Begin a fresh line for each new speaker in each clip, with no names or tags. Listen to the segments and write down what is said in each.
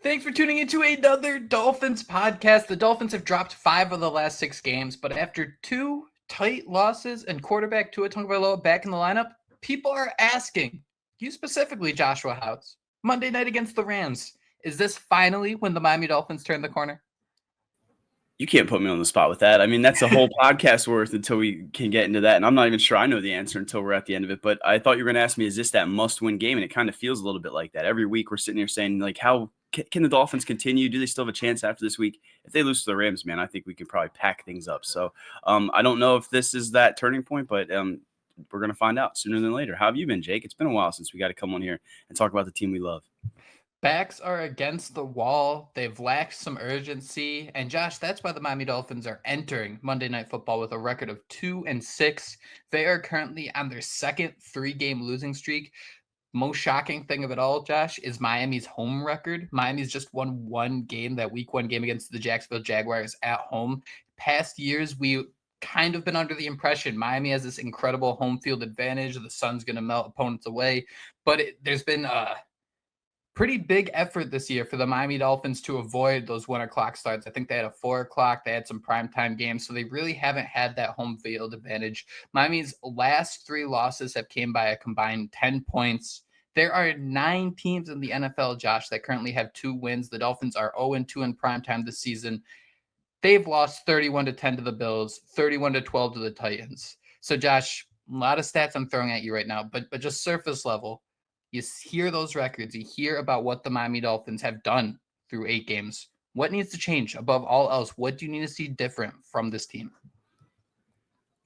Thanks for tuning into another Dolphins podcast. The Dolphins have dropped 5 of the last 6 games, but after 2 tight losses and quarterback Tua Tagovailoa back in the lineup, people are asking, you specifically, Joshua Houtz, Monday night against the Rams, is this finally when the Miami Dolphins turn the corner?
You can't put me on the spot with that. I mean, that's a whole podcast worth until we can get into that. And I'm not even sure I know the answer until we're at the end of it. But I thought you were going to ask me, is this that must-win game? And it kind of feels a little bit like that. Every week we're sitting here saying, like, how can the Dolphins continue? Do they still have a chance after this week? If they lose to the Rams, man, I think we can probably pack things up. So I don't know if this is that turning point, but we're going to find out sooner than later. How have you been, Jake? It's been a while since we got to come on here and talk about the team we love.
Backs are against the wall. They've lacked some urgency. And Josh, that's why the Miami Dolphins are entering Monday Night Football with a record of 2-6. They are currently on their second 3-game losing streak. Most shocking thing of it all, Josh, is Miami's home record. Miami's just won one game, that week 1 game against the Jacksonville Jaguars at home. Past years, we kind of been under the impression Miami has this incredible home field advantage. The sun's going to melt opponents away. But there's been pretty big effort this year for the Miami Dolphins to avoid those 1 o'clock starts. I think they had a 4 o'clock. They had some primetime games, so they really haven't had that home field advantage. Miami's last 3 losses have came by a combined 10 points. There are 9 teams in the NFL, Josh, that currently have 2 wins. The Dolphins are 0-2 in primetime this season. They've lost 31-10 to the Bills, 31-12 to the Titans. So, Josh, a lot of stats I'm throwing at you right now, but just surface level. You hear those records. You hear about what the Miami Dolphins have done through 8 games. What needs to change above all else? What do you need to see different from this team?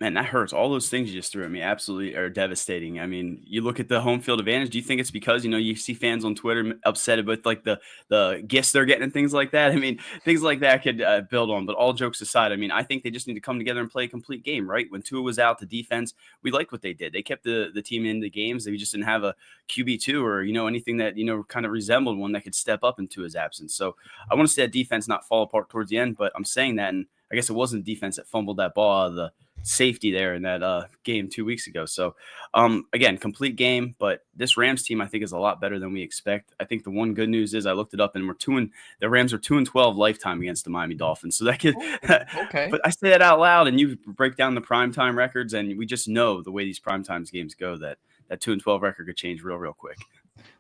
Man, that hurts. All those things you just threw at me absolutely are devastating. I mean, you look at the home field advantage. Do you think it's because, you see fans on Twitter upset about like the gifts they're getting and things like that? I mean, things like that could build on. But all jokes aside, I mean, I think they just need to come together and play a complete game, right? When Tua was out, the defense, we liked what they did. They kept the team in the games. They just didn't have a QB2 or, anything that, kind of resembled one that could step up into his absence. So I want to see that defense not fall apart towards the end, but I'm saying that, and I guess it wasn't the defense that fumbled that ball out of the safety there in that game 2 weeks ago. So again, complete game, but this Rams team I think is a lot better than we expect. I think the one good news is I looked it up and the Rams are 2-12 lifetime against the Miami Dolphins. So that could
okay.
But I say that out loud and you break down the primetime records and we just know the way these primetime games go that 2-12 record could change real quick.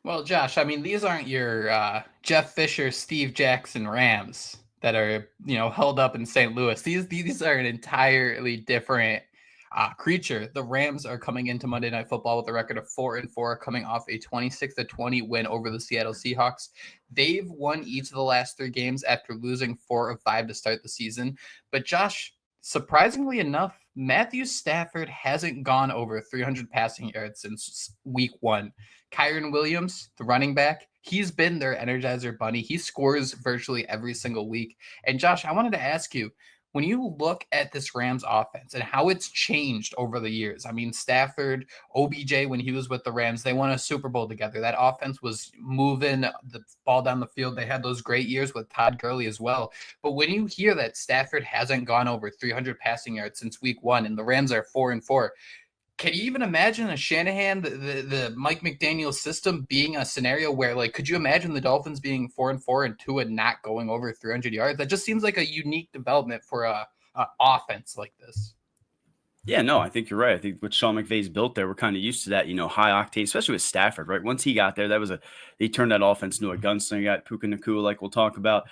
Well, Josh, I mean, these aren't your Jeff Fisher, Steve Jackson Rams that are, held up in St. Louis. These are an entirely different creature. The Rams are coming into Monday Night Football with a record of 4-4, coming off a 26-20 win over the Seattle Seahawks. They've won each of the last 3 games after losing 4 of 5 to start the season. But Josh, surprisingly enough, Matthew Stafford hasn't gone over 300 passing yards since week 1. Kyren Williams, the running back, he's been their Energizer bunny. He scores virtually every single week. And Josh, I wanted to ask you, when you look at this Rams offense and how it's changed over the years, I mean, Stafford, OBJ, when he was with the Rams, they won a Super Bowl together. That offense was moving the ball down the field. They had those great years with Todd Gurley as well. But when you hear that Stafford hasn't gone over 300 passing yards since week 1 and the Rams are 4-4, can you even imagine a Shanahan, the Mike McDaniel system being a scenario where, like, could you imagine the Dolphins being 4-4 and Tua not going over 300 yards? That just seems like a unique development for a offense like this.
Yeah, no, I think you're right. I think what Sean McVay's built there, we're kind of used to that, high octane, especially with Stafford, right? Once he got there, he turned that offense into a gunslinger. You got Puka Nacua, like we'll talk about,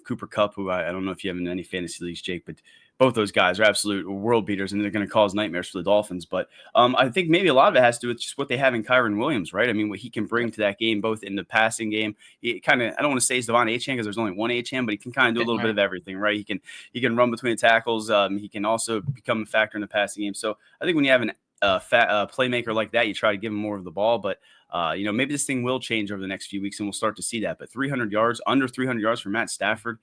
Cooper Kupp, who I don't know if you have in any fantasy leagues, Jake, but both those guys are absolute world beaters, and they're going to cause nightmares for the Dolphins. But I think maybe a lot of it has to do with just what they have in Kyren Williams, right? I mean, what he can bring to that game, both in the passing game. He kind of, I don't want to say he's Devon Achane because there's only one Achane, but he can kind of do a little bit of everything, right? He can run between the tackles. He can also become a factor in the passing game. So I think when you have a playmaker like that, you try to give him more of the ball. But maybe this thing will change over the next few weeks, and we'll start to see that. But 300 yards, under 300 yards for Matt Stafford,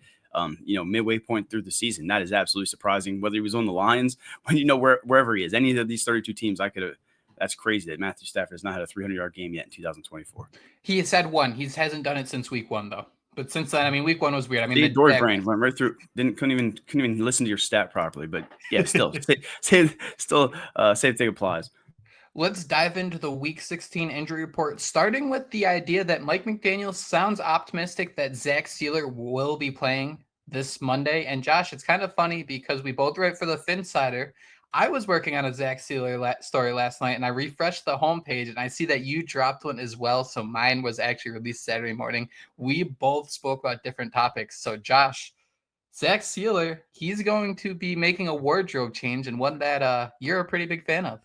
midway point through the season, that is absolutely surprising. Whether he was on the Lions, wherever he is, any of these 32 teams, that's crazy that Matthew Stafford has not had a 300-yard game yet in 2024.
He has had one. He hasn't done it since week 1, though. But since then, I mean, week 1 was weird. I mean,
Dory brain went right through. Couldn't even listen to your stat properly. But yeah, still, same thing applies.
Let's dive into the Week 16 injury report, starting with the idea that Mike McDaniel sounds optimistic that Zach Sealer will be playing this Monday. And Josh, it's kind of funny because we both write for the Finsider. I was working on a Zach Sealer story last night, and I refreshed the homepage, and I see that you dropped one as well. So mine was actually released Saturday morning. We both spoke about different topics. So Josh, Zach Sealer, he's going to be making a wardrobe change, and one that you're a pretty big fan of.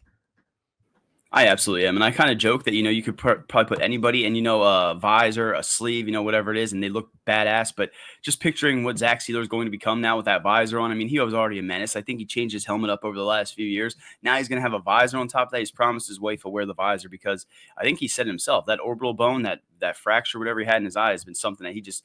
I absolutely am. And I kind of joke that, you could probably put anybody in, a visor, a sleeve, whatever it is, and they look badass. But just picturing what Zach Sealer is going to become now with that visor on. I mean, he was already a menace. I think he changed his helmet up over the last few years. Now he's going to have a visor on top of that. He's promised his wife he'll wear the visor because I think he said himself that orbital bone, that fracture, whatever he had in his eye, has been something that he just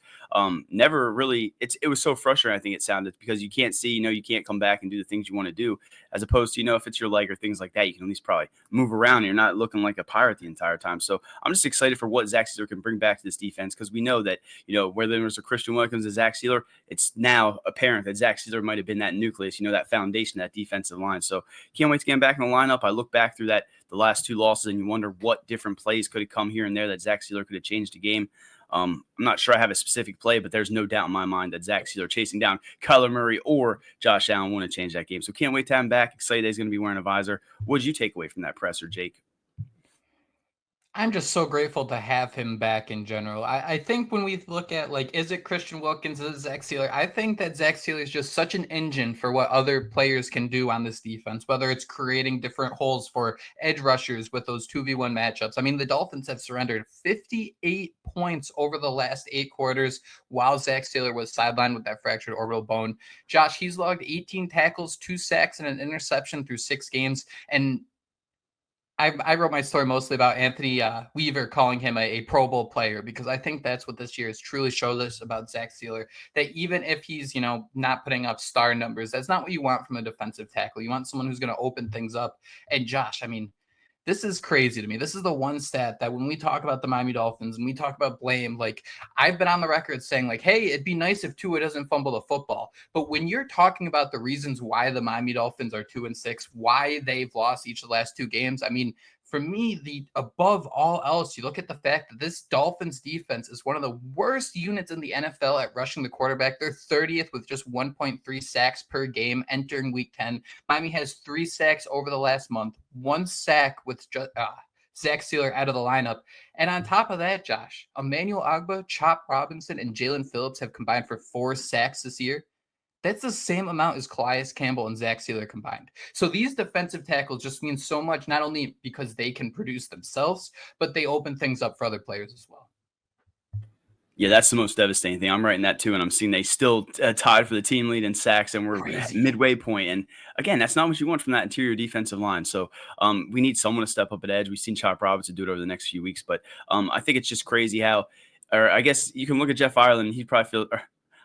never really, it was so frustrating. I think it sounded because you can't see, you can't come back and do the things you want to do, as opposed to, if it's your leg or things like that, you can at least probably move around. And you're not looking like a pirate the entire time. So I'm just excited for what Zach Sealer can bring back to this defense, because we know that, where there was a Christian Wilkins and Zach Sealer, it's now apparent that Zach Sealer might have been that nucleus, that foundation, that defensive line. So can't wait to get him back in the lineup. I look back through the last two losses, and you wonder what different plays could have come here and there that Zach Sealer could have changed the game. I'm not sure I have a specific play, but there's no doubt in my mind that Zach Sealer chasing down Kyler Murray or Josh Allen want to change that game. So can't wait to have him back. Excited that he's going to be wearing a visor. What did you take away from that presser, Jake?
I'm just so grateful to have him back in general. I think when we look at, is it Christian Wilkins, is it Zach Sealer? I think that Zach Sealer is just such an engine for what other players can do on this defense, whether it's creating different holes for edge rushers with those 2v1 matchups. I mean, the Dolphins have surrendered 58 points over the last 8 quarters while Zach Sealer was sidelined with that fractured orbital bone. Josh, he's logged 18 tackles, 2 sacks, and an interception through 6 games. And I wrote my story mostly about Anthony Weaver calling him a Pro Bowl player, because I think that's what this year has truly showed us about Zach Sealer, that even if he's, not putting up star numbers, that's not what you want from a defensive tackle. You want someone who's going to open things up. And Josh, I mean, this is crazy to me. This is the one stat that when we talk about the Miami Dolphins and we talk about blame, I've been on the record saying hey, it'd be nice if Tua doesn't fumble the football. But when you're talking about the reasons why the Miami Dolphins are 2-6, why they've lost each of the last 2 games, I mean, for me, the above all else, you look at the fact that this Dolphins defense is one of the worst units in the NFL at rushing the quarterback. They're 30th with just 1.3 sacks per game entering week 10. Miami has 3 sacks over the last month, 1 sack with Zach Sealer out of the lineup. And on top of that, Josh, Emmanuel Ogbah, Chop Robinson, and Jalen Phillips have combined for 4 sacks this year. That's the same amount as Calais Campbell and Zach Sealer combined. So these defensive tackles just mean so much, not only because they can produce themselves, but they open things up for other players as well.
Yeah, that's the most devastating thing. I'm writing that too, and I'm seeing they still tied for the team lead in sacks, and we're at midway point. And again, that's not what you want from that interior defensive line. So we need someone to step up at edge. We've seen Chop Robinson do it over the next few weeks, but I think it's just crazy how, or I guess you can look at Jeff Ireland, and he probably feels.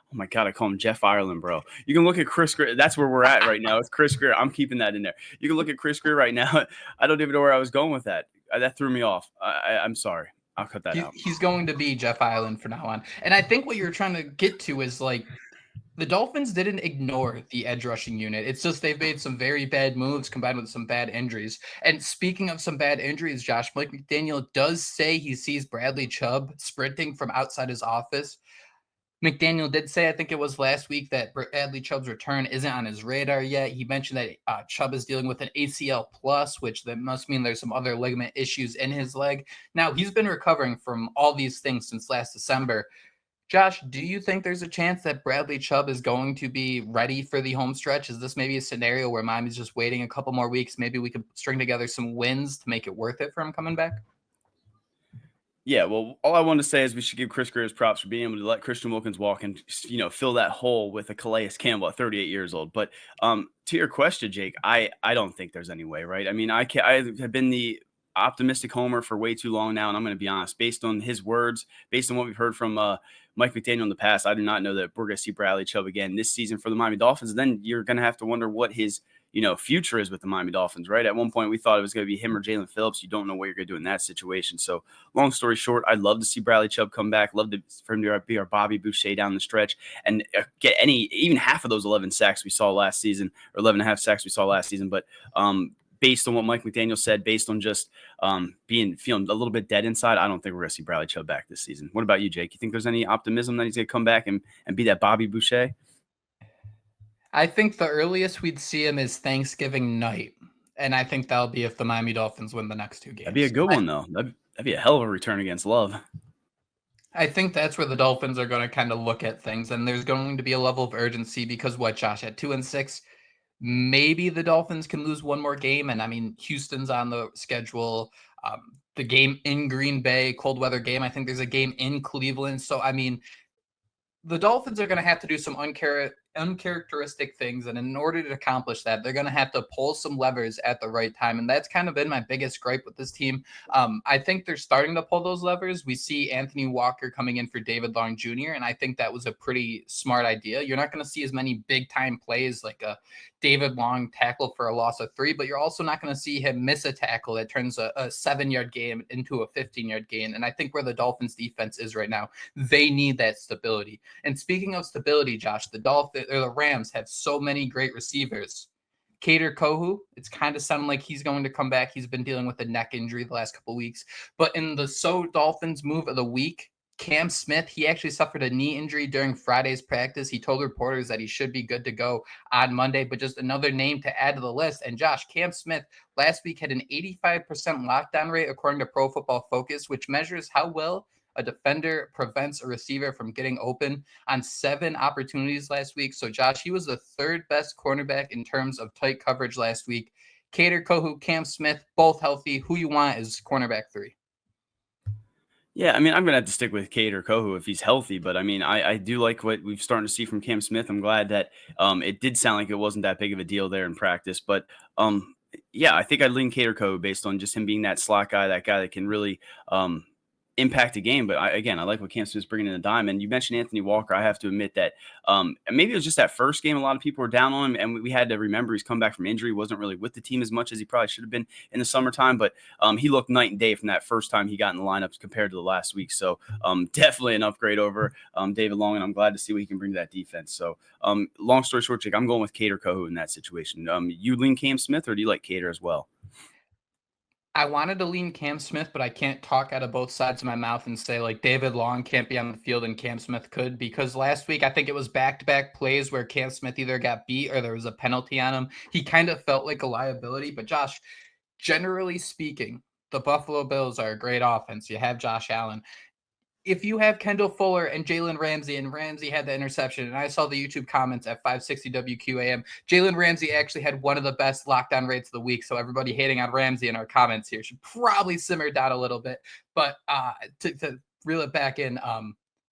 Oh my God, I call him Jeff Ireland, bro. You can look at Chris Greer. That's where we're at right now. It's Chris Greer. I'm keeping that in there. You can look at Chris Greer right now. I don't even know where I was going with that. That threw me off. I'm sorry. I'll cut that out.
He's going to be Jeff Ireland from now on. And I think what you're trying to get to is the Dolphins didn't ignore the edge rushing unit. It's just they've made some very bad moves combined with some bad injuries. And speaking of some bad injuries, Josh, Mike McDaniel does say he sees Bradley Chubb sprinting from outside his office. McDaniel did say, I think it was last week, that Bradley Chubb's return isn't on his radar yet. He mentioned that Chubb is dealing with an ACL plus, which that must mean there's some other ligament issues in his leg. Now, he's been recovering from all these things since last December. Josh, do you think there's a chance that Bradley Chubb is going to be ready for the home stretch? Is this maybe a scenario where Miami's just waiting a couple more weeks? Maybe we could string together some wins to make it worth it for him coming back?
Yeah, well, all I want to say is we should give Chris Greer his props for being able to let Christian Wilkins walk and, fill that hole with a Calais Campbell at 38 years old. But to your question, Jake, I don't think there's any way, right? I mean, I have been the optimistic homer for way too long now, and I'm going to be honest. Based on his words, based on what we've heard from Mike McDaniel in the past, I do not know that we're going to see Bradley Chubb again this season for the Miami Dolphins. And then you're going to have to wonder what his future is with the Miami Dolphins, right? At one point, we thought it was going to be him or Jalen Phillips. You don't know what you're going to do in that situation. So, long story short, I'd love to see Bradley Chubb come back. Love for him to be our Bobby Boucher down the stretch and get even half of those 11 sacks we saw last season, or 11 and a half sacks we saw last season. But based on what Mike McDaniel said, based on just feeling a little bit dead inside, I don't think we're going to see Bradley Chubb back this season. What about you, Jake? You think there's any optimism that he's going to come back and be that Bobby Boucher?
I think the earliest we'd see him is Thanksgiving night. And I think that'll be if the Miami Dolphins win the next 2 games.
That'd be a good one, though. That'd be a hell of a return against Love.
I think that's where the Dolphins are going to kind of look at things, and there's going to be a level of urgency because what, Josh, at 2-6, maybe the Dolphins can lose one more game, and I mean Houston's on the schedule. The game in Green Bay, cold weather game. I think there's a game in Cleveland. So I mean, the Dolphins are going to have to do some uncharacteristic things. And in order to accomplish that, they're going to have to pull some levers at the right time. And that's kind of been my biggest gripe with this team. I think they're starting to pull those levers. We see Anthony Walker coming in for David Long Jr., and I think that was a pretty smart idea. You're not going to see as many big time plays like a David Long tackle for a loss of 3, but you're also not going to see him miss a tackle that turns a 7-yard game into a 15-yard gain. And I think where the Dolphins defense is right now, they need that stability. And speaking of stability, Josh, the Rams have so many great receivers. Kader Kohu, it's kind of sounding like he's going to come back. He's been dealing with a neck injury the last couple of weeks. But in the Dolphins move of the week, Cam Smith, he actually suffered a knee injury during Friday's practice. He told reporters that he should be good to go on Monday, but just another name to add to the list. And Josh, Cam Smith last week had an 85% lockdown rate according to Pro Football Focus, which measures how well a defender prevents a receiver from getting open on 7 opportunities last week. So Josh, he was the 3rd best cornerback in terms of tight coverage last week. Kader Kohu, Cam Smith, both healthy. Who you want is cornerback 3?
Yeah, I mean, I'm gonna have to stick with Kader Kohu if he's healthy, but I mean, I do like what we've starting to see from Cam Smith. I'm glad that it did sound like it wasn't that big of a deal there in practice, but yeah, I think I'd lean Kader Kohu based on just him being that slot guy, that guy that can really impact a game. But I like what Cam Smith's bringing in the dime. And you mentioned Anthony Walker. I have to admit that maybe it was just that first game. A lot of people were down on him, and we had to remember he's come back from injury. Wasn't really with the team as much as he probably should have been in the summertime. But he looked night and day from that first time he got in the lineups compared to the last week. So definitely an upgrade over David Long, and I'm glad to see what he can bring to that defense. So long story short, Jake, I'm going with Kader Kohu in that situation. You lean Cam Smith, or do you like Kader as well?
I wanted to lean Cam Smith, but I can't talk out of both sides of my mouth and say like David Long can't be on the field and Cam Smith could, because last week I think it was back-to-back plays where Cam Smith either got beat or there was a penalty on him. He kind of felt like a liability. But Josh, generally speaking, the Buffalo Bills are a great offense. You have Josh Allen. If you have Kendall Fuller and Jalen Ramsey, and Ramsey had the interception, and I saw the YouTube comments at 560 WQAM, Jalen Ramsey actually had one of the best lockdown rates of the week. So everybody hating on Ramsey in our comments here should probably simmer down a little bit. But to reel it back in,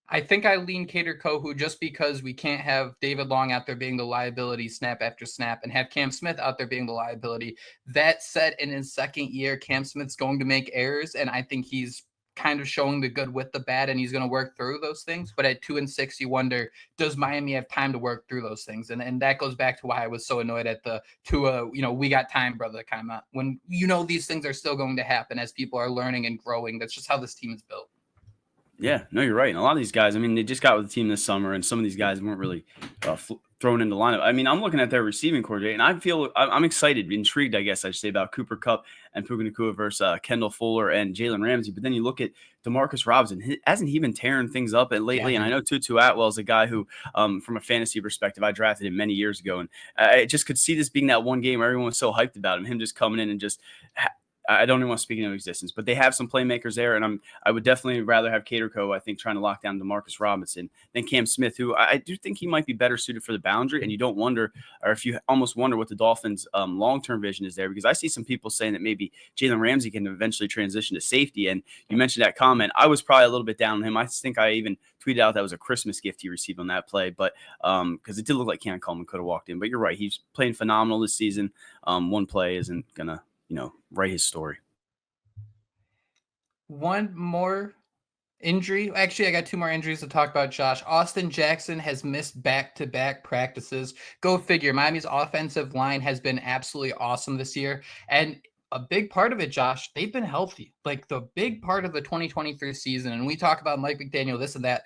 I think I lean Kader Kohu just because we can't have David Long out there being the liability snap after snap and have Cam Smith out there being the liability. That said, in his second year, Cam Smith's going to make errors, and I think he's kind of showing the good with the bad, and he's going to work through those things. But at 2-6, you wonder, does Miami have time to work through those things? And that goes back to why I was so annoyed at the Tua, we got time, brother, comment. When these things are still going to happen as people are learning and growing. That's just how this team is built.
Yeah, no, you're right. And a lot of these guys, I mean, they just got with the team this summer, and some of these guys weren't really thrown into the lineup. I mean, I'm looking at their receiving core, and I'm excited, intrigued, I guess I should say, about Cooper Kupp and Puka Nacua versus Kendall Fuller and Jalen Ramsey. But then you look at Demarcus Robinson. Hasn't he been tearing things up lately? Yeah. And I know Tutu Atwell is a guy who, from a fantasy perspective, I drafted him many years ago. And I just could see this being that one game where everyone was so hyped about him just coming in and just I don't even want to speak into existence, but they have some playmakers there, and I would definitely rather have Kader Kohu, I think, trying to lock down Demarcus Robinson than Cam Smith, who I do think he might be better suited for the boundary. And you don't wonder, or if you almost wonder what the Dolphins' long-term vision is there, because I see some people saying that maybe Jalen Ramsey can eventually transition to safety. And you mentioned that comment. I was probably a little bit down on him. I think I even tweeted out that was a Christmas gift he received on that play, but because it did look like Cam Coleman could have walked in. But you're right, he's playing phenomenal this season. One play isn't gonna write his story.
One more injury. Actually, I got 2 more injuries to talk about, Josh. Austin Jackson has missed back-to-back practices. Go figure. Miami's offensive line has been absolutely awesome this year. And a big part of it, Josh, they've been healthy. Like the big part of the 2023 season, and we talk about Mike McDaniel, this and that,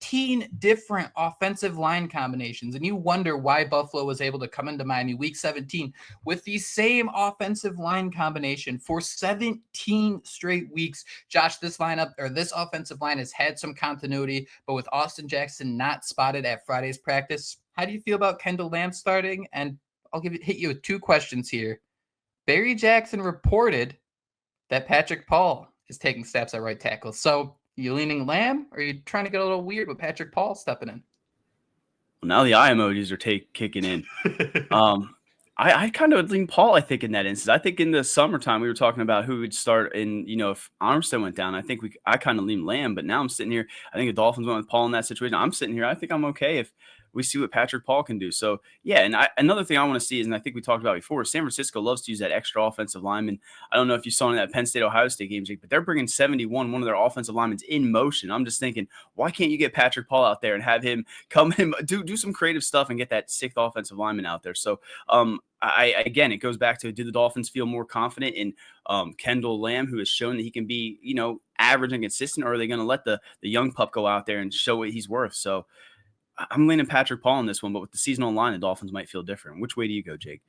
17 different offensive line combinations. And you wonder why Buffalo was able to come into Miami week 17 with the same offensive line combination for 17 straight weeks. Josh, this offensive line has had some continuity, but with Austin Jackson not spotted at Friday's practice, how do you feel about Kendall Lamb starting? And I'll hit you with two questions here. Barry Jackson reported that Patrick Paul is taking steps at right tackle. So you leaning Lamb, or are you trying to get a little weird with Patrick Paul stepping in?
Well, now the eye emojis are kicking in. I kind of lean Paul, I think, in that instance. I think in the summertime we were talking about who would start, and if Armstead went down, I kind of lean Lamb. But now I'm sitting here. I think the Dolphins went with Paul in that situation. I'm sitting here. I think I'm okay if we see what Patrick Paul can do. So yeah, and another thing I want to see is, and I think we talked about before, San Francisco loves to use that extra offensive lineman. I don't know if you saw in that Penn State Ohio State game, Jake, but they're bringing 71, one of their offensive linemen, in motion. I'm just thinking, why can't you get Patrick Paul out there and have him come in, do some creative stuff and get that sixth offensive lineman out there? So again, it goes back to, do the Dolphins feel more confident in Kendall Lamb, who has shown that he can be, average and consistent, or are they going to let the young pup go out there and show what he's worth? So I'm leaning Patrick Paul on this one, but with the season on line, the Dolphins might feel different. Which way do you go, Jake?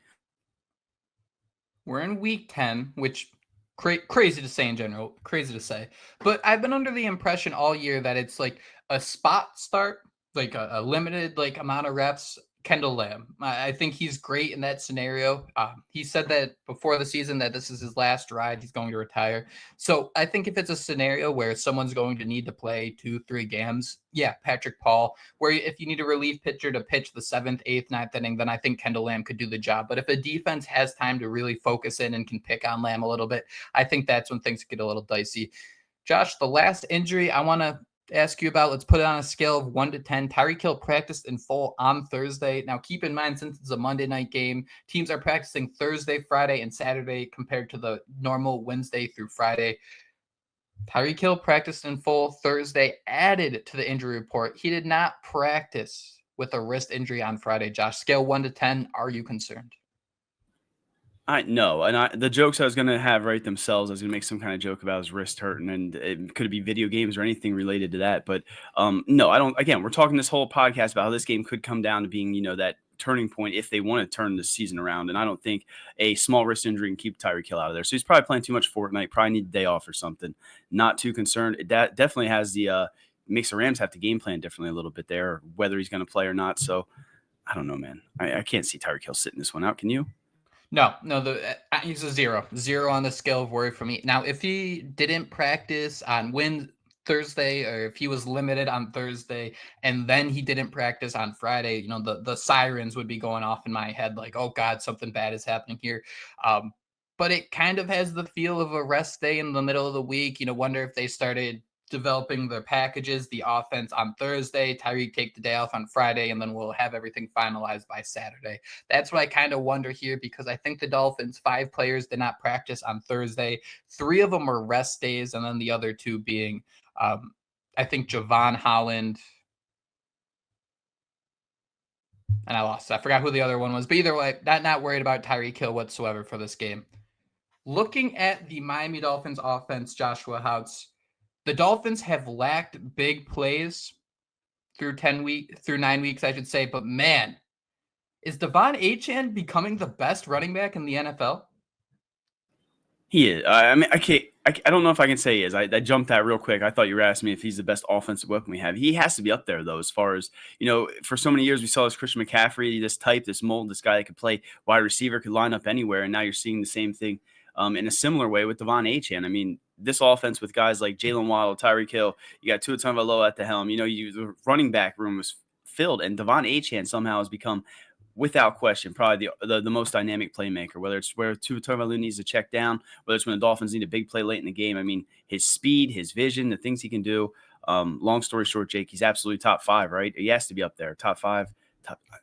We're in week 10, which crazy to say in general, crazy to say. But I've been under the impression all year that it's like a spot start, like a limited amount of reps. Kendall Lamb, I think he's great in that scenario. He said that before the season that this is his last ride. He's going to retire. So I think if it's a scenario where someone's going to need to play 2-3 games, yeah, Patrick Paul. Where if you need a relief pitcher to pitch the 7th, 8th, 9th inning, then I think Kendall Lamb could do the job. But if a defense has time to really focus in and can pick on Lamb a little bit, I think that's when things get a little dicey. Josh, the last injury I want to ask you about, let's put it on a scale of 1 to 10. Tyreek Hill practiced in full on Thursday. Now, keep in mind, since it's a Monday night game, teams are practicing Thursday, Friday, and Saturday compared to the normal Wednesday through Friday. Tyreek Hill practiced in full Thursday, added to the injury report. He did not practice with a wrist injury on Friday. Josh, scale 1 to 10, are you concerned?
I know, and the jokes I was going to have write themselves. I was going to make some kind of joke about his wrist hurting, and it could be video games or anything related to that. But no, I don't. Again, we're talking this whole podcast about how this game could come down to being, that turning point if they want to turn the season around. And I don't think a small wrist injury can keep Tyreek Hill out of there. So he's probably playing too much Fortnite. Probably need a day off or something. Not too concerned. That definitely has the makes the Rams have to game plan differently a little bit there, whether he's going to play or not. So I don't know, man. I can't see Tyreek Hill sitting this one out. Can you?
No, he's a 0 on the scale of worry for me. Now, if he didn't practice on Thursday, or if he was limited on Thursday and then he didn't practice on Friday, the sirens would be going off in my head like, oh God, something bad is happening here. But it kind of has the feel of a rest day in the middle of the week. Wonder if they started developing their packages, the offense on Thursday, Tyreek take the day off on Friday, and then we'll have everything finalized by Saturday. That's what I kind of wonder here, because I think the Dolphins, 5 players did not practice on Thursday. 3 of them were rest days, and then the other 2 being, I think, Javon Holland, and I forgot who the other one was, but either way, not worried about Tyreek Hill whatsoever for this game. Looking at the Miami Dolphins offense, Joshua Houtz, the Dolphins have lacked big plays through 9 weeks, I should say. But man, is Devon Achane becoming the best running back in the NFL?
He is. I mean, I don't know if I can say he is. I jumped that real quick. I thought you were asking me if he's the best offensive weapon we have. He has to be up there, though, as far as, for so many years we saw this Christian McCaffrey, this type, this mold, this guy that could play wide receiver, could line up anywhere. And now you're seeing the same thing in a similar way with Devon Achane. I mean, this offense with guys like Jalen Waddle, Tyreek Hill, you got Tua Tagovailoa at the helm. The running back room was filled, and Devon Achane somehow has become, without question, probably the most dynamic playmaker, whether it's where Tua Tagovailoa needs to check down, whether it's when the Dolphins need a big play late in the game. I mean, his speed, his vision, the things he can do. Long story short, Jake, he's absolutely top 5, right? He has to be up there, top 5.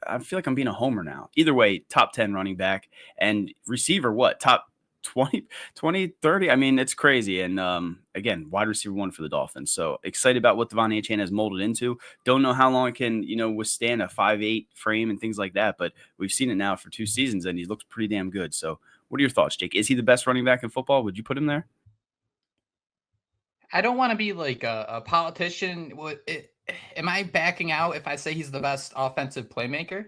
I feel like I'm being a homer now. Either way, top 10 running back and receiver, top 20, 30. I mean, it's crazy. And again, wide receiver 1 for the Dolphins. So excited about what Devon Achane has molded into. Don't know how long it can, withstand a 5'8" frame and things like that. But we've seen it now for 2 seasons, and he looks pretty damn good. So what are your thoughts, Jake? Is he the best running back in football? Would you put him there?
I don't want to be like a politician. am I backing out if I say he's the best offensive playmaker?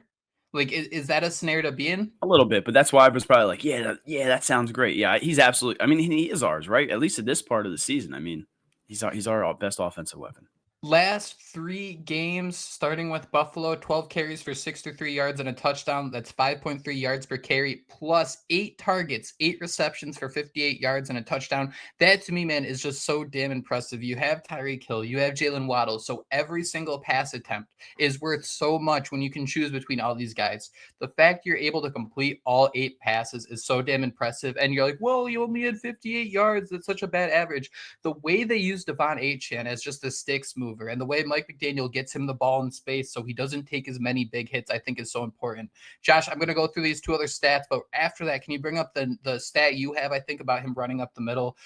Like, is that a scenario to be in?
A little bit, but that's why I was probably like, yeah, that sounds great. Yeah, he's absolutely. I mean, he is ours, right? At least at this part of the season. I mean, he's our best offensive weapon.
Last 3 games, starting with Buffalo, 12 carries for 63 yards and a touchdown. That's 5.3 yards per carry, plus 8 targets, 8 receptions for 58 yards and a touchdown. That to me, man, is just so damn impressive. You have Tyreek Hill, you have Jalen Waddle. So every single pass attempt is worth so much when you can choose between all these guys. The fact you're able to complete all 8 passes is so damn impressive. And you're like, well, you only had 58 yards. That's such a bad average. The way they use Devon Achane as just a sticks mover and the way Mike McDaniel gets him the ball in space so he doesn't take as many big hits, I think is so important. Josh, I'm going to go through these 2 other stats, but after that, can you bring up the stat you have, I think, about him running up the middle?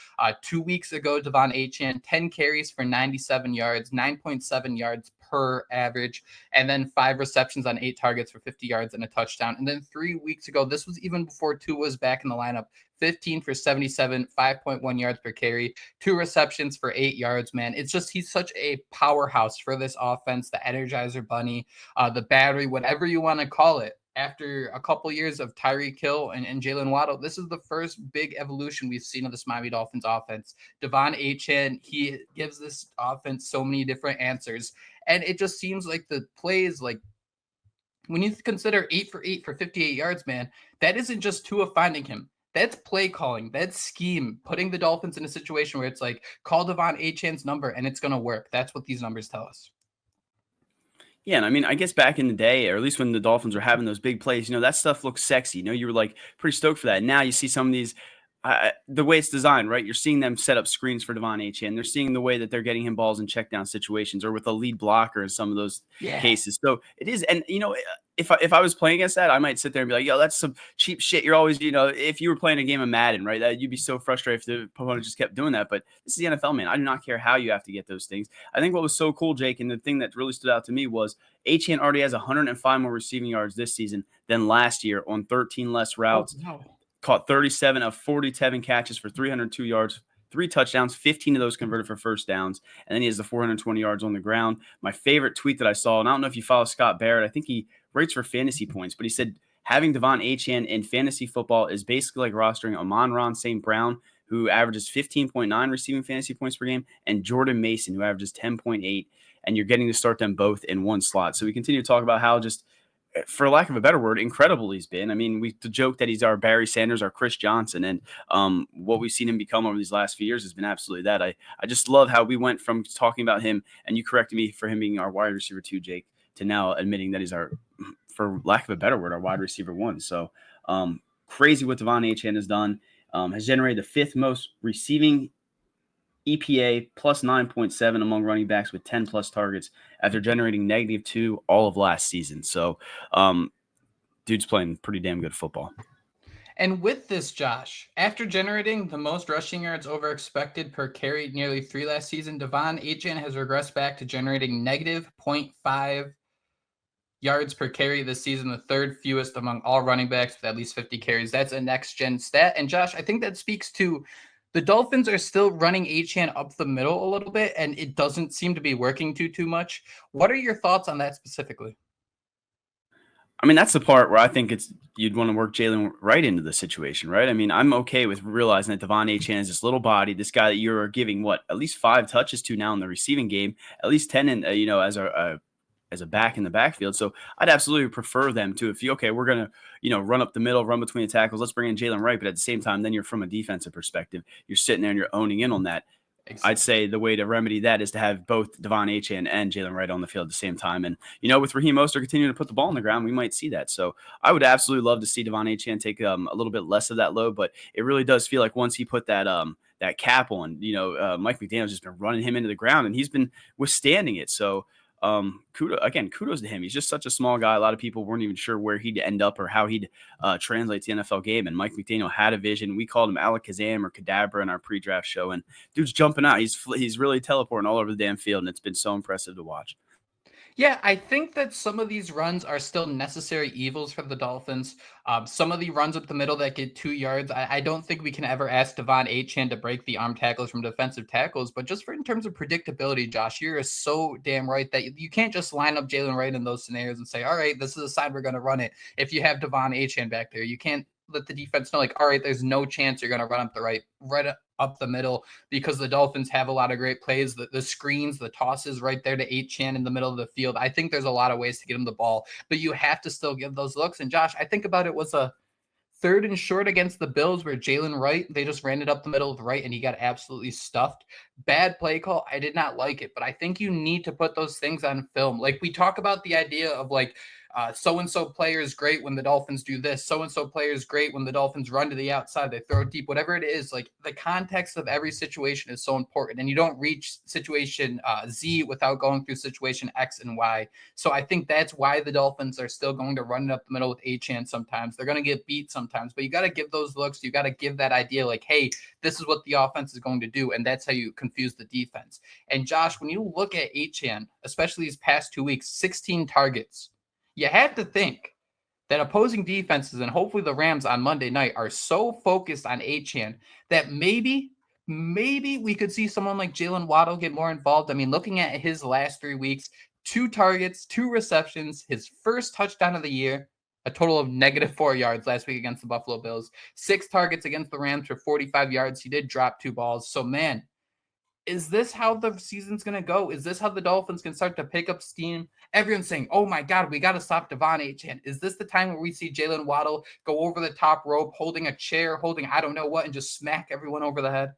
2 weeks ago, Devon Achane, 10 carries for 97 yards, 9.7 yards per average, and then 5 receptions on 8 targets for 50 yards and a touchdown. And then 3 weeks ago, this was even before Tua was back in the lineup, 15 for 77, 5.1 yards per carry, 2 receptions for 8 yards, man. It's just, he's such a powerhouse for this offense, the Energizer Bunny, the battery, whatever you want to call it. After a couple years of Tyreek Hill and Jalen Waddle, this is the first big evolution we've seen of this Miami Dolphins offense. Devon Achane, he gives this offense so many different answers. And it just seems like the plays, like when you consider 8 for 8 for 58 yards, man, that isn't just Tua finding him. That's play calling. That's scheme, putting the Dolphins in a situation where it's like, call Devon Achane's number and it's going to work. That's what these numbers tell us.
Yeah, and I mean, I guess back in the day, or at least when the Dolphins were having those big plays, that stuff looked sexy. You were like pretty stoked for that. Now you see some of these, the way it's designed, right? You're seeing them set up screens for Devon Achane. They're seeing the way that they're getting him balls in check down situations or with a lead blocker in some of those cases. So it is, and if I was playing against that, I might sit there and be like, yo, that's some cheap shit. You're always, if you were playing a game of Madden, right, you'd be so frustrated if the opponent just kept doing that. But this is the NFL, man. I do not care how you have to get those things. I think what was so cool, Jake, and the thing that really stood out to me was Achane already has 105 more receiving yards this season than last year on 13 less routes.
Oh, no.
Caught 37 of 47 catches for 302 yards, 3 touchdowns, 15 of those converted for first downs. And then he has the 420 yards on the ground. My favorite tweet that I saw, and I don't know if you follow Scott Barrett, I think he rates for fantasy points, but he said having Devon Achane in fantasy football is basically like rostering Amon-Ra St. Brown, who averages 15.9 receiving fantasy points per game, and Jordan Mason, who averages 10.8, and you're getting to start them both in one slot. So we continue to talk about how just, for lack of a better word, incredible he's been. I mean, we joke that he's our Barry Sanders, our Chris Johnson, and what we've seen him become over these last few years has been absolutely that. I just love how we went from talking about him, and you corrected me for him being our wide receiver 2, Jake, to now admitting that he's our, for lack of a better word, our wide receiver 1. So crazy what Devon Achane has done. Has generated the 5th most receiving EPA, plus 9.7 among running backs with 10 plus targets after generating -2 all of last season. So dude's playing pretty damn good football.
And with this, Josh, after generating the most rushing yards over expected per carry, nearly 3 last season, Devon Achane has regressed back to generating -0.5 yards per carry this season, the 3rd fewest among all running backs with at least 50 carries. That's a next-gen stat. And Josh, I think that speaks to the Dolphins are still running Achane up the middle a little bit, and it doesn't seem to be working too much. What are your thoughts on that specifically?
I mean, that's the part where I think you'd want to work Jalen right into the situation, right? I mean, I'm okay with realizing that Devon Achane is this little body, this guy that you're giving at least 5 touches to now in the receiving game, at least 10 in, as a back in the backfield. So I'd absolutely prefer them to, we're going to, run up the middle, run between the tackles. Let's bring in Jalen Wright. But at the same time, then you're from a defensive perspective, you're sitting there and you're owning in on that. Exactly. I'd say the way to remedy that is to have both Devon Achane and Jalen Wright on the field at the same time. And, with Raheem Mostert continuing to put the ball on the ground, we might see that. So I would absolutely love to see Devon Achane take a little bit less of that load. But it really does feel like once he put that cap on, Mike McDaniel's just been running him into the ground and he's been withstanding it. So kudos to him. He's just such a small guy. A lot of people weren't even sure where he'd end up or how he'd translate to the NFL game. And Mike McDaniel had a vision. We called him Alakazam or Kadabra in our pre-draft show. And dude's jumping out. He's really teleporting all over the damn field. And it's been so impressive to watch.
Yeah, I think that some of these runs are still necessary evils for the Dolphins. Some of the runs up the middle that get 2 yards, I don't think we can ever ask Devon Achane to break the arm tackles from defensive tackles. But just for in terms of predictability, Josh, you're so damn right that you can't just line up Jalen Wright in those scenarios and say, all right, this is a side we're going to run it. If you have Devon Achane back there, you can't let the defense know, like, all right, there's no chance you're going to run up the right up the middle, because the Dolphins have a lot of great plays, the screens, the tosses right there to Achane in the middle of the field. I think there's a lot of ways to get him the ball, but you have to still give those looks. And Josh, I think about it was a 3rd and short against the Bills where Jalen Wright, they just ran it up the middle of right and he got absolutely stuffed. Bad play call. I did not like it, but I think you need to put those things on film. Like, we talk about the idea of like, so-and-so player is great when the Dolphins do this. So-and-so player is great when the Dolphins run to the outside, they throw it deep, whatever it is. Like, the context of every situation is so important, and you don't reach situation Z without going through situation X and Y. So I think that's why the Dolphins are still going to run it up the middle with Achane sometimes. They're going to get beat sometimes, but you got to give those looks. You got to give that idea like, hey, this is what the offense is going to do, and that's how you confuse the defense. And Josh, when you look at Achane, especially these past 2 weeks, 16 targets, you have to think that opposing defenses and hopefully the Rams on Monday night are so focused on Achane that maybe we could see someone like Jalen Waddle get more involved. I mean, looking at his last 3 weeks, 2 targets, 2 receptions, his first touchdown of the year, a total of -4 yards last week against the Buffalo Bills, 6 targets against the Rams for 45 yards. He did drop 2 balls. So, man, is this how the season's going to go? Is this how the Dolphins can start to pick up steam? Everyone's saying, oh my God, we got to stop Devon Achane. Is this the time where we see Jalen Waddle go over the top rope, holding a chair, holding I don't know what, and just smack everyone over the head?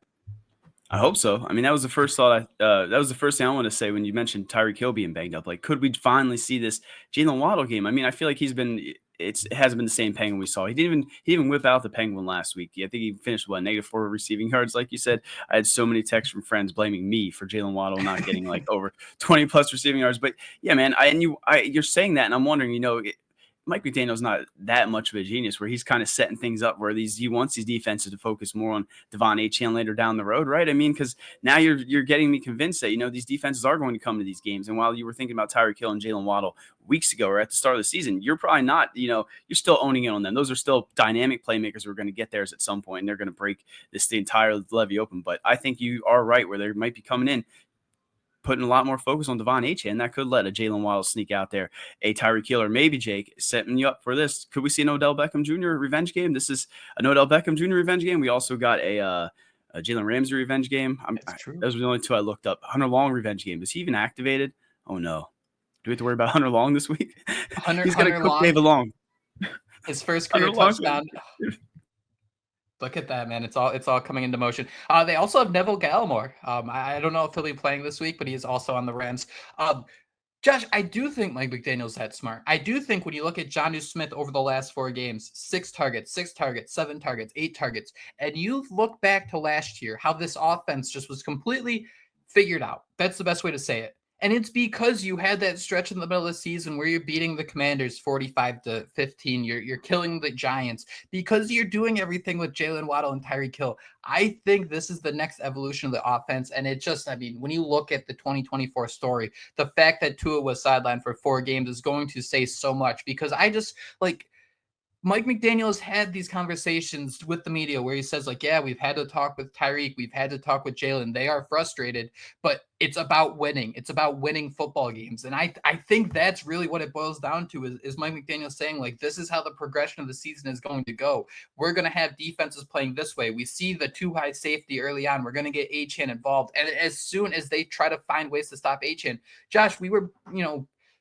I hope so. I mean, that was the first thought. That was the first thing I want to say when you mentioned Tyreek Hill being banged up. Like, could we finally see this Jalen Waddle game? I mean, I feel like it hasn't been the same Penguin we saw. He didn't whip out the Penguin last week. I think he finished -4 receiving yards, like you said. I had so many texts from friends blaming me for Jalen Waddle not getting like over 20 plus receiving yards. But yeah, man, you're saying that, and I'm wondering, Mike McDaniel's not that much of a genius where he's kind of setting things up where he wants these defenses to focus more on Devon Achane later down the road, right? I mean, because now you're getting me convinced that, these defenses are going to come to these games. And while you were thinking about Tyreek Hill and Jalen Waddle weeks ago or at the start of the season, you're probably not, you're still owning in on them. Those are still dynamic playmakers who are going to get theirs at some point, and they're going to break the entire levee open. But I think you are right where they might be coming in, putting a lot more focus on Devon Achane. That could let a Jalen Waddle sneak out there, a Tyreek Hill, or maybe Jake setting you up for this. Could we see an Odell Beckham Jr. revenge game? This is an Odell Beckham Jr. revenge game. We also got a Jalen Ramsey revenge game.
That's true.
Those were the only 2 I looked up. Hunter Long revenge game. Is he even activated? Oh no. Do we have to worry about Hunter Long this week? He's going to cook David Long.
His first career touchdown. Look at that, man. It's all coming into motion. They also have Neville Gallimore. I don't know if he'll be playing this week, but he is also on the Rams. Josh, I do think Mike McDaniel's that smart. I do think when you look at Jonnu Smith over the last 4 games, 6 targets, 7 targets, 8 targets, and you look back to last year, how this offense just was completely figured out. That's the best way to say it. And it's because you had that stretch in the middle of the season where you're beating the Commanders 45-15. You're killing the Giants because you're doing everything with Jalen Waddle and Tyreek Hill. I think this is the next evolution of the offense. And it just, I mean, when you look at the 2024 story, the fact that Tua was sidelined for 4 games is going to say so much, because I just like, Mike McDaniel has had these conversations with the media where he says, like, yeah, we've had to talk with Tyreek. We've had to talk with Jalen. They are frustrated, but it's about winning. It's about winning football games. And I think that's really what it boils down to is Mike McDaniel saying, like, this is how the progression of the season is going to go. We're going to have defenses playing this way. We see the 2 high safety early on. We're going to get Achane involved. And as soon as they try to find ways to stop Achane, Josh, we were,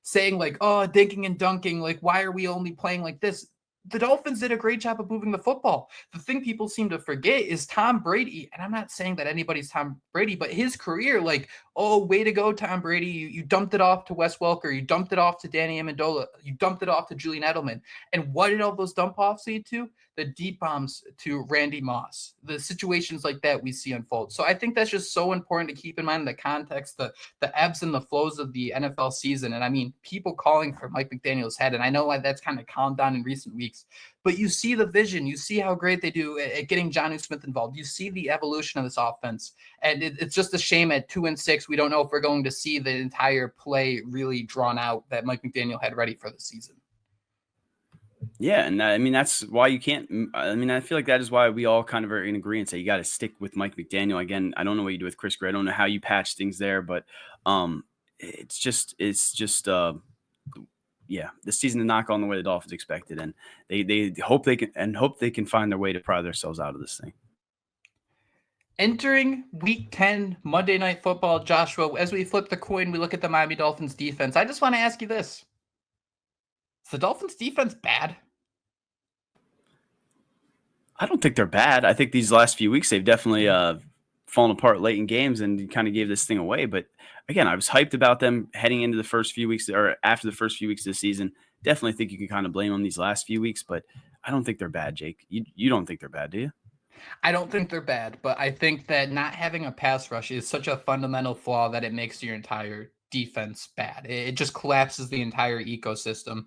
saying like, oh, dinking and dunking. Like, why are we only playing like this? The Dolphins did a great job of moving the football. The thing people seem to forget is Tom Brady. And I'm not saying that anybody's Tom Brady, but his career, like, oh, way to go, Tom Brady. You dumped it off to Wes Welker. You dumped it off to Danny Amendola. You dumped it off to Julian Edelman. And what did all those dump offs lead to? The deep bombs to Randy Moss. The situations like that we see unfold. So I think that's just so important to keep in mind, the context, the ebbs and the flows of the NFL season. And I mean, people calling for Mike McDaniel's head. And I know why that's kind of calmed down in recent weeks. But you see the vision. You see how great they do at getting Jonnu Smith involved. You see the evolution of this offense. And it's just a shame at 2-6. We don't know if we're going to see the entire play really drawn out that Mike McDaniel had ready for the season.
Yeah, and I mean that's why you can't. I mean, I feel like that is why we all kind of are in agreement that you got to stick with Mike McDaniel. Again, I don't know what you do with Chris Gray. I don't know how you patch things there, but it's just yeah, the season did not go on the way the Dolphins expected, and they hope they can find their way to pry themselves out of this thing.
Entering week 10, Monday Night Football, Joshua, as we flip the coin, we look at the Miami Dolphins defense. I just want to ask you this. Is the Dolphins defense bad?
I don't think they're bad. I think these last few weeks they've definitely fallen apart late in games and kind of gave this thing away. But again, I was hyped about them heading into the first few weeks or after the first few weeks of the season. Definitely think you can kind of blame them these last few weeks, but I don't think they're bad, Jake. You don't think they're bad, do you?
I don't think they're bad, but I think that not having a pass rush is such a fundamental flaw that it makes your entire defense bad. It just collapses the entire ecosystem.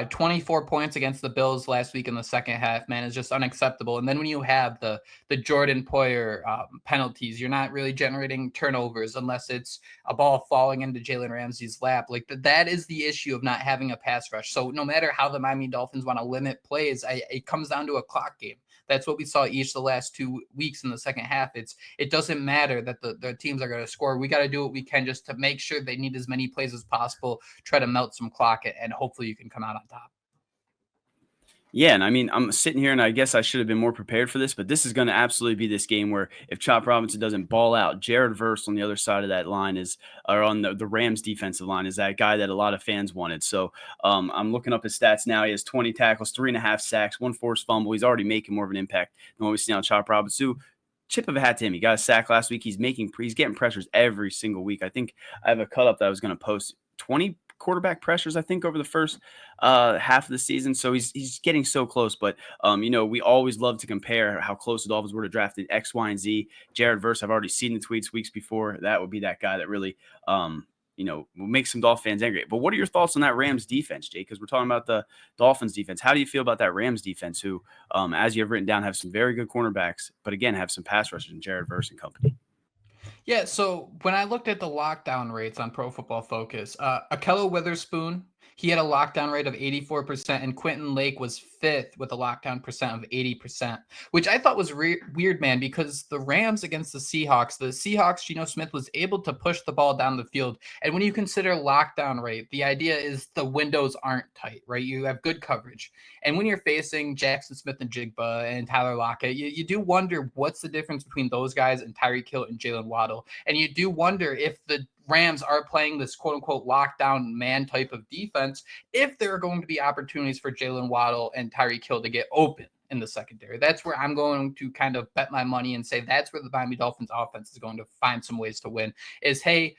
24 points against the Bills last week in the second half, man, is just unacceptable. And then when you have the Jordan Poyer penalties, you're not really generating turnovers unless it's a ball falling into Jalen Ramsey's lap. Like that is the issue of not having a pass rush. So no matter how the Miami Dolphins want to limit plays, it comes down to a clock game. That's what we saw each of the last 2 weeks in the second half. It doesn't matter that the teams are going to score. We got to do what we can just to make sure they need as many plays as possible, try to melt some clock, and hopefully you can come out on top.
Yeah, and I mean, I'm sitting here, and I guess I should have been more prepared for this, but this is going to absolutely be this game where if Chop Robinson doesn't ball out, Jared Verse on the other side of that line or on the Rams defensive line is that guy that a lot of fans wanted. So I'm looking up his stats now. He has 20 tackles, 3.5 sacks, 1 forced fumble. He's already making more of an impact than what we see on Chop Robinson. Chip of a hat to him. He got a sack last week. He's getting pressures every single week. I think I have a cut up that I was going to post 20 quarterback pressures, I think, over the first half of the season. So he's getting so close. But, we always love to compare how close the Dolphins were to drafting X, Y, and Z. Jared Verse, I've already seen the tweets weeks before. That would be that guy that really, will make some Dolphins fans angry. But what are your thoughts on that Rams defense, Jake? Because we're talking about the Dolphins defense. How do you feel about that Rams defense who, as you have written down, have some very good cornerbacks, but again, have some pass rushers in Jared Verse and company?
Yeah, so when I looked at the lockdown rates on Pro Football Focus, Akello Witherspoon, he had a lockdown rate of 84%, and Quentin Lake was fifth with a lockdown percent of 80%, which I thought was weird, man, because the Rams against the Seahawks, Geno Smith was able to push the ball down the field. And when you consider lockdown rate, the idea is the windows aren't tight, right? You have good coverage. And when you're facing Jackson Smith and Jigba and Tyler Lockett, you do wonder what's the difference between those guys and Tyreek Hill and Jalen Waddle. And you do wonder if the Rams are playing this quote unquote lockdown man type of defense, if there are going to be opportunities for Jalen Waddle and Tyreek Hill to get open in the secondary. That's where I'm going to kind of bet my money and say that's where the Miami Dolphins offense is going to find some ways to win is, hey,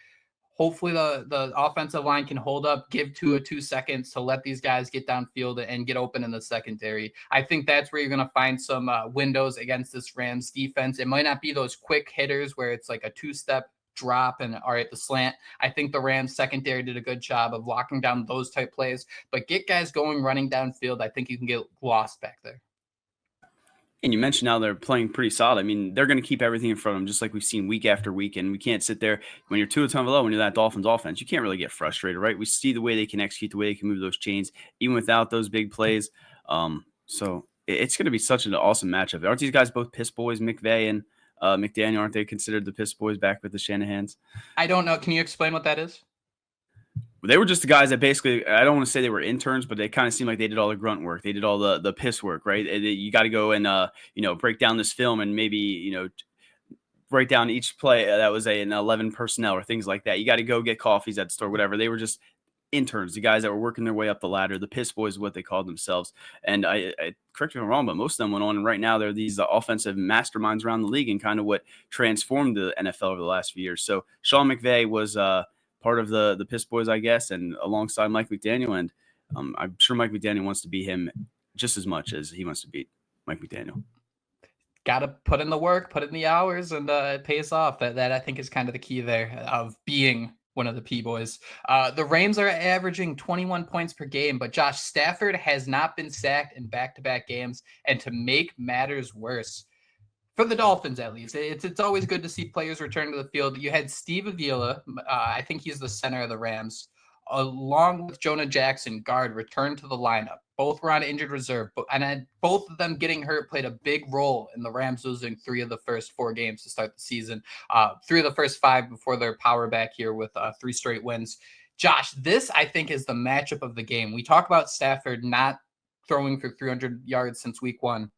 hopefully the offensive line can hold up, give 2 seconds to let these guys get downfield and get open in the secondary. I think that's where you're going to find some windows against this Rams defense. It might not be those quick hitters where it's like a 2-step drop and are at the slant. I think the Rams secondary did a good job of locking down those type plays, but get guys going, running downfield. I think you can get lost back there.
And you mentioned now they're playing pretty solid. I mean, they're going to keep everything in front of them, just like we've seen week after week. And we can't sit there when you're 2-0 when you're that Dolphins offense. You can't really get frustrated, right? We see the way they can execute, the way they can move those chains, even without those big plays. So it's going to be such an awesome matchup. Aren't these guys both piss boys, McVay and McDaniel? Aren't they considered the piss boys back with the Shanahans?
I don't know. Can you explain what that is?
They were just the guys that basically, I don't want to say they were interns, but they kind of seemed like they did all the grunt work. They did all the piss work, right? You got to go and, break down this film and maybe, break down each play that was an 11 personnel or things like that. You got to go get coffees at the store, whatever. They were just interns, the guys that were working their way up the ladder. The piss boys is what they called themselves. And I correct me if I'm wrong, but most of them went on. And right now they're these offensive masterminds around the league and kind of what transformed the NFL over the last few years. So Sean McVay was part of the piss boys, I guess, and alongside Mike McDaniel. And I'm sure Mike McDaniel wants to beat him just as much as he wants to beat Mike McDaniel.
Got to put in the work, put in the hours, and it pays off. That I think is kind of the key there of being one of the P-boys. The Rams are averaging 21 points per game, but Josh Stafford has not been sacked in back-to-back games. And to make matters worse, For the Dolphins, at least, it's always good to see players return to the field. You had Steve Avila, I think he's the center of the Rams, along with Jonah Jackson, guard, return to the lineup. Both were on injured reserve, and both of them getting hurt played a big role in the Rams losing 3 of the first 4 games to start the season. 3 of the first 5 before their power back here with 3 straight wins. Josh, this I think is the matchup of the game. We talk about Stafford not throwing for 300 yards since week 1.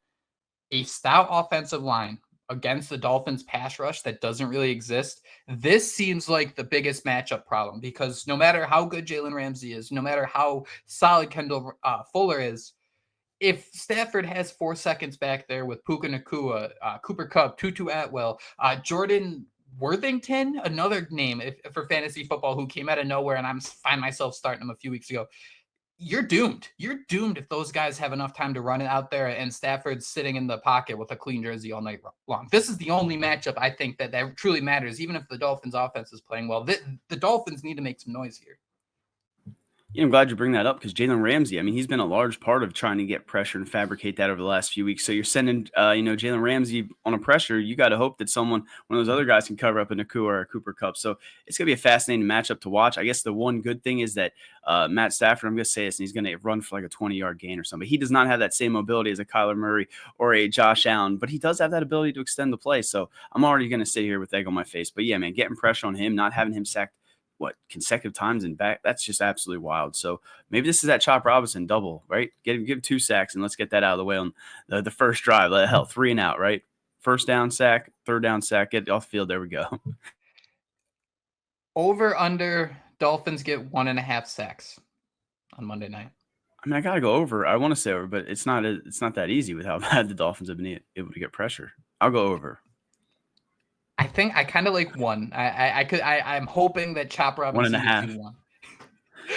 A stout offensive line against the Dolphins pass rush that doesn't really exist. This seems like the biggest matchup problem because no matter how good Jalen Ramsey is, no matter how solid Kendall Fuller is, if Stafford has 4 seconds back there with Puka Nacua, Cooper Kupp, Tutu Atwell, Jordan Worthington, another name for fantasy football who came out of nowhere, and I find myself starting him a few weeks ago. You're doomed. You're doomed if those guys have enough time to run it out there and Stafford's sitting in the pocket with a clean jersey all night long. This is the only matchup I think that truly matters, even if the Dolphins offense is playing well. The Dolphins need to make some noise here.
Yeah, I'm glad you bring that up because Jalen Ramsey, I mean, he's been a large part of trying to get pressure and fabricate that over the last few weeks. So you're sending, Jalen Ramsey on a pressure. You got to hope that one of those other guys can cover up a Nacua or a Cooper Kupp. So it's going to be a fascinating matchup to watch. I guess the one good thing is that Matt Stafford, I'm going to say this, and he's going to run for like a 20-yard gain or something. He does not have that same mobility as a Kyler Murray or a Josh Allen, but he does have that ability to extend the play. So I'm already going to sit here with egg on my face. But yeah, man, getting pressure on him, not having him sacked consecutive times and back, that's just absolutely wild. So maybe this is that Chop Robinson double, right? Give him 2 sacks and let's get that out of the way on the first drive. Hell, 3 and out, right? First down sack, third down sack, get off the field. There we go.
Over under Dolphins get 1.5 sacks on Monday night.
I mean, I gotta go over. I want to say over, but it's not that easy with how bad the Dolphins have been able to get pressure. I'll go over.
I think I kind of like 1. I'm hoping that Chop Robinson
1.5.
1.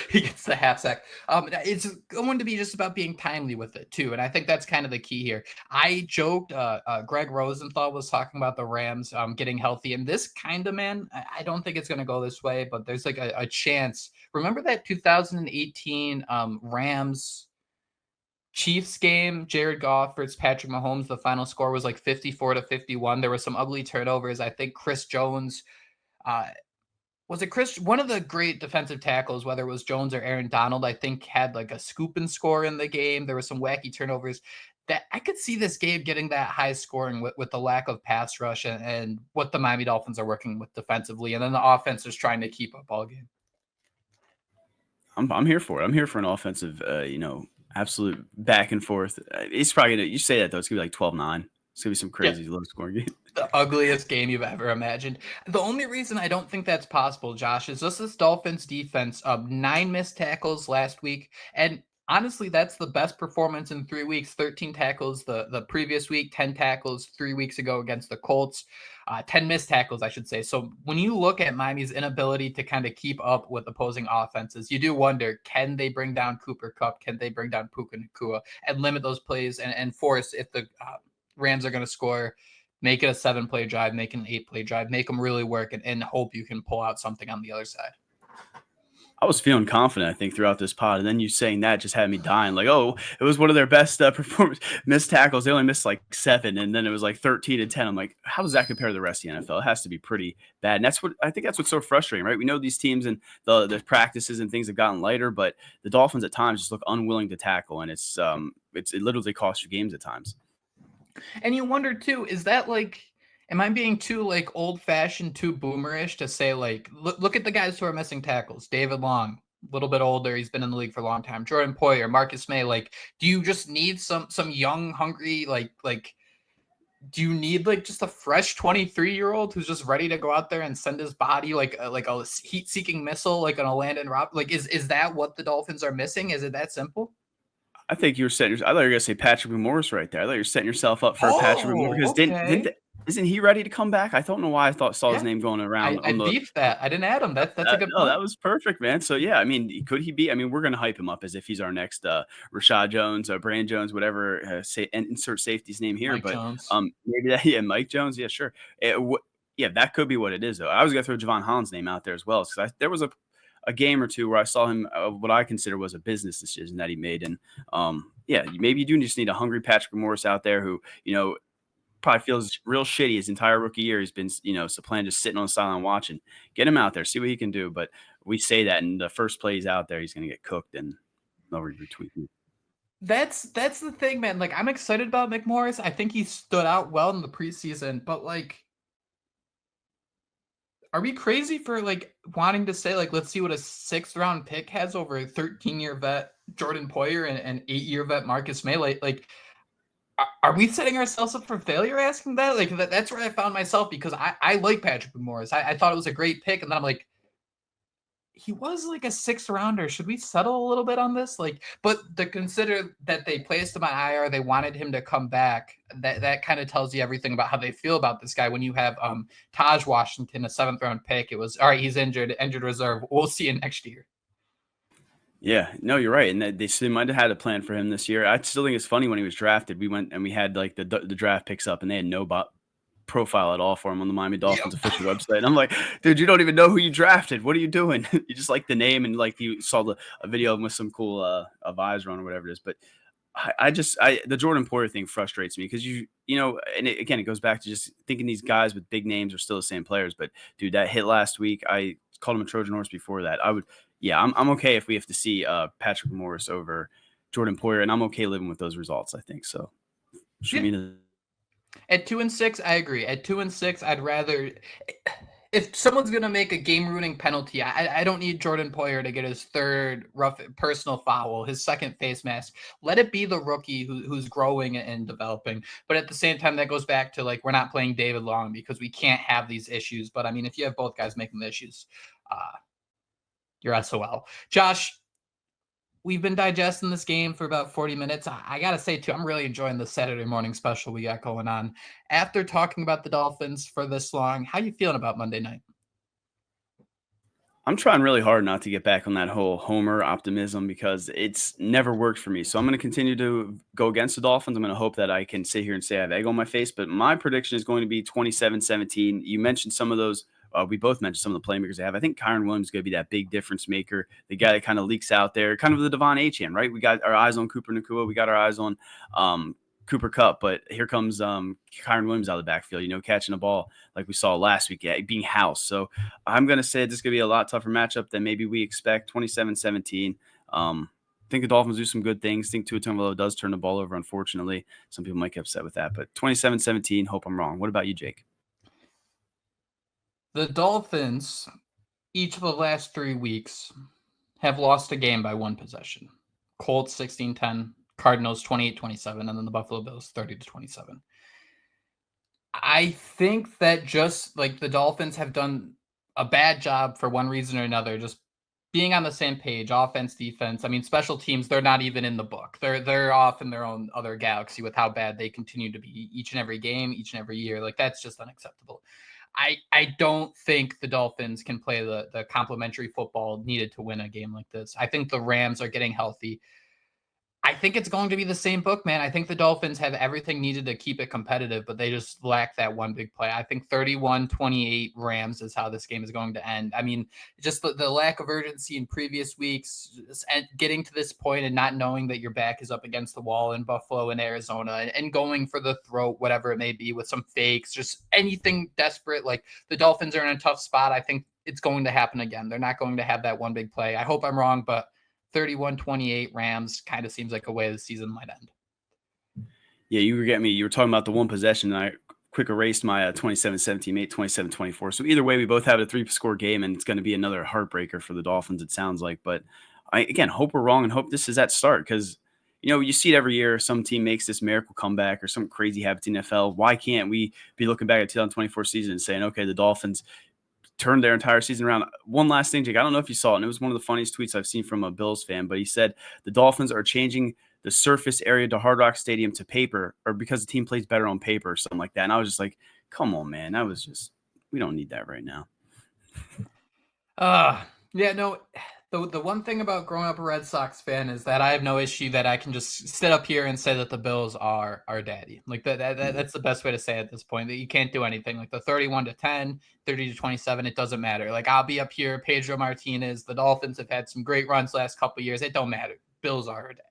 He gets the half sack. It's going to be just about being timely with it too, and I think that's kind of the key here. I joked. Greg Rosenthal was talking about the Rams getting healthy, and this kind of man, I don't think it's going to go this way, but there's like a chance. Remember that 2018 Rams Chiefs game, Jared Goff versus Patrick Mahomes, the final score was like 54-51. There were some ugly turnovers. I think Chris Jones, one of the great defensive tackles, whether it was Jones or Aaron Donald, I think had like a scoop and score in the game. There were some wacky turnovers that I could see this game getting that high scoring with the lack of pass rush and what the Miami Dolphins are working with defensively. And then the offense is trying to keep up all game.
I'm here for it. I'm here for an offensive, absolute back and forth. It's probably going to, you say that though, it's going to be like 12-9. It's going to be some crazy low scoring game.
The ugliest game you've ever imagined. The only reason I don't think that's possible, Josh, is just this Dolphins defense of 9 missed tackles last week. And honestly, that's the best performance in 3 weeks. 13 tackles the previous week, 10 tackles 3 weeks ago against the Colts. 10 missed tackles, I should say. So when you look at Miami's inability to kind of keep up with opposing offenses, you do wonder, can they bring down Cooper Kupp? Can they bring down Puka Nacua and limit those plays and force, if the Rams are going to score, make it a 7-play drive, make it an 8-play drive, make them really work and hope you can pull out something on the other side.
I was feeling confident, I think, throughout this pod, and then you saying that just had me dying. Like, oh, it was one of their best performance missed tackles. They only missed like 7, and then it was like 13-10. I'm like, how does that compare to the rest of the NFL? It has to be pretty bad. And that's what's so frustrating, right? We know these teams and the practices and things have gotten lighter, but the Dolphins at times just look unwilling to tackle, and it literally costs you games at times.
And you wonder too, is that like, am I being too like old fashioned, too boomerish to say like, look at the guys who are missing tackles? David Long, a little bit older, he's been in the league for a long time. Jordan Poyer, Marcus May. Like, do you just need some young, hungry like? Do you need like just a fresh 23-year-old who's just ready to go out there and send his body like a heat-seeking missile, like on a Landon Rob? Like, is that what the Dolphins are missing? Is it that simple?
I think you were setting. I thought you were going to say Patrick Morris right there. I thought you were setting yourself up for a Patrick Morris because isn't he saw he come back? I don't know why I saw his name going around.
I beefed that. I didn't add him. That's a good point.
No, that was perfect, man. So yeah, I mean, could he be? I mean, we're going to hype him up as if he's our next Rashad Jones, Brand Jones, whatever. Insert safety's name here,
Mike Jones.
Maybe that. Yeah, Mike Jones. Yeah, sure. Yeah, that could be what it is though. I was going to throw Javon Holland's name out there as well because there was a game or two where I saw him what I consider was a business decision that he made, and maybe you do just need a hungry Patrick Morris out there who probably feels real shitty his entire rookie year. He's been, supplanted, just sitting on the sideline watching. Get him out there, see what he can do. But we say that, and the first play he's out there, he's going to get cooked, and they'll retweet me.
That's the thing, man. Like, I'm excited about McMorris. I think he stood out well in the preseason, but like, are we crazy for like wanting to say like let's see what a 6th-round pick has over a 13-year vet Jordan Poyer and an 8-year vet Marcus May? Like are we setting ourselves up for failure asking that? Like that's where I found myself, because I like Patrick McMorris. I thought it was a great pick, and then I'm like, he was like a 6th-rounder. Should we settle a little bit on this? Like, but to consider that they placed him on IR, they wanted him to come back. That kind of tells you everything about how they feel about this guy. When you have Taj Washington, a 7th-round pick, it was all right. He's injured reserve. We'll see you next year.
Yeah, no, you're right, and they might have had a plan for him this year. I still think it's funny when he was drafted. We went and we had like the draft picks up, and they had no profile at all for him on the Miami Dolphins official website. And I'm like, dude, you don't even know who you drafted. What are you doing? You just like the name, and like you saw a video of him with some cool a visor on or whatever it is. But the Jordan Poyer thing frustrates me, because again, it goes back to just thinking these guys with big names are still the same players. But dude, that hit last week, I called him a Trojan horse before that. I'm okay if we have to see Patrick Morris over Jordan Poyer, and I'm okay living with those results. I think so.
At 2-6, I agree. At 2-6, I'd rather, if someone's gonna make a game-ruining penalty, I don't need Jordan Poyer to get his 3rd rough personal foul, his 2nd face mask. Let it be the rookie who's growing and developing. But at the same time, that goes back to like, we're not playing David Long because we can't have these issues. But I mean, if you have both guys making the issues, you're SOL. Josh, we've been digesting this game for about 40 minutes. I got to say, too, I'm really enjoying the Saturday morning special we got going on. After talking about the Dolphins for this long, how you feeling about Monday night?
I'm trying really hard not to get back on that whole homer optimism, because it's never worked for me. So I'm going to continue to go against the Dolphins. I'm going to hope that I can sit here and say I have egg on my face. But my prediction is going to be 27-17. You mentioned some of those. We both mentioned some of the playmakers they have. I think Kyron Williams is going to be that big difference maker, the guy that kind of leaks out there, kind of the Devon Achane, right? We got our eyes on Cooper Nakua. We got our eyes on Cooper Kupp, but here comes Kyron Williams out of the backfield, catching the ball like we saw last week, being Houtz. So I'm going to say this is going to be a lot tougher matchup than maybe we expect, 27-17. I think the Dolphins do some good things. I think Tua Tagovailoa does turn the ball over, unfortunately. Some people might get upset with that, but 27-17, hope I'm wrong. What about you, Jake?
The Dolphins, each of the last 3 weeks, have lost a game by 1 possession. Colts 16-10, Cardinals 28-27, and then the Buffalo Bills 30-27. I think that just like the Dolphins have done a bad job for one reason or another, just being on the same page, offense, defense. I mean, special teams, they're not even in the book. They're off in their own other galaxy with how bad they continue to be each and every game, each and every year. Like, that's just unacceptable. I don't think the Dolphins can play the complementary football needed to win a game like this. I think the Rams are getting healthy. I think it's going to be the same book, man. I think the Dolphins have everything needed to keep it competitive, but they just lack that one big play. I think 31-28 Rams is how this game is going to end. I mean, just the lack of urgency in previous weeks, and getting to this point and not knowing that your back is up against the wall in Buffalo and Arizona, and going for the throat, whatever it may be, with some fakes, just anything desperate. Like, the Dolphins are in a tough spot. I think it's going to happen again. They're not going to have that one big play. I hope I'm wrong, but 31-28 Rams kind of seems like a way the season might end.
Yeah, you were getting me. You were talking about the one possession, and I quick erased my 27-17, made 27-24. So either way, we both have a 3-score game, and it's going to be another heartbreaker for the Dolphins, it sounds like. But I, again, hope we're wrong and hope this is that start, because, you see it every year. Some team makes this miracle comeback or some crazy happens in the NFL. Why can't we be looking back at 2024 season and saying, okay, the Dolphins turned their entire season around? One last thing, Jake, I don't know if you saw it, and it was one of the funniest tweets I've seen from a Bills fan, but he said the Dolphins are changing the surface area to Hard Rock Stadium to paper, or because the team plays better on paper or something like that. And I was just like, come on, man. We don't need that right now.
Yeah, no, the one thing about growing up a Red Sox fan is that I have no issue that I can just sit up here and say that the Bills are our daddy. Like that's the best way to say it at this point, that you can't do anything. Like the 31-10, 30-27, it doesn't matter. Like, I'll be up here, Pedro Martinez. The Dolphins have had some great runs last couple of years. It don't matter. Bills are our daddy.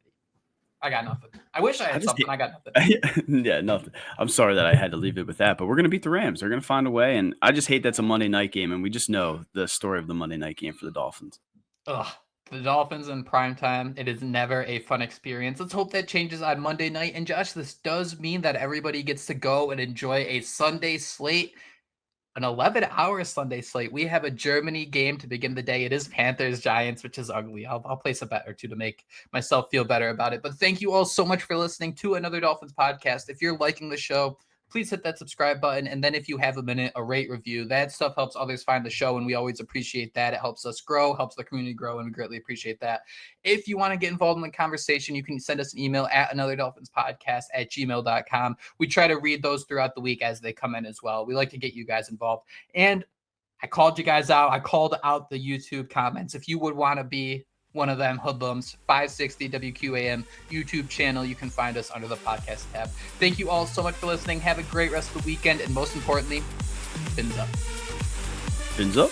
I got nothing. I wish I
I
had
just
something. I got nothing.
yeah, nothing. I'm sorry that I had to leave it with that, but we're gonna beat the Rams. They're gonna find a way, and I just hate that's a Monday night game, and we just know the story of the Monday night game for the Dolphins.
Ugh. The Dolphins in prime time. It is never a fun experience. Let's hope that changes on Monday night. And Josh, this does mean that everybody gets to go and enjoy a Sunday slate, an 11-hour Sunday slate. We have a Germany game to begin the day. It is Panthers Giants, which is ugly. I'll place a bet or two to make myself feel better about it. But thank you all so much for listening to Another Dolphins podcast. If you're liking the show, please hit that subscribe button. And then if you have a minute, a rate review. That stuff helps others find the show, and we always appreciate that. It helps us grow, helps the community grow, and we greatly appreciate that. If you want to get involved in the conversation, you can send us an email at AnotherDolphinsPodcast@gmail.com. We try to read those throughout the week as they come in as well. We like to get you guys involved. And I called you guys out. I called out the YouTube comments. If you would want to be one of them hoodlums, 560 WQAM YouTube channel. You can find us under the podcast tab. Thank you all so much for listening. Have a great rest of the weekend. And most importantly, fins up.
Fins up.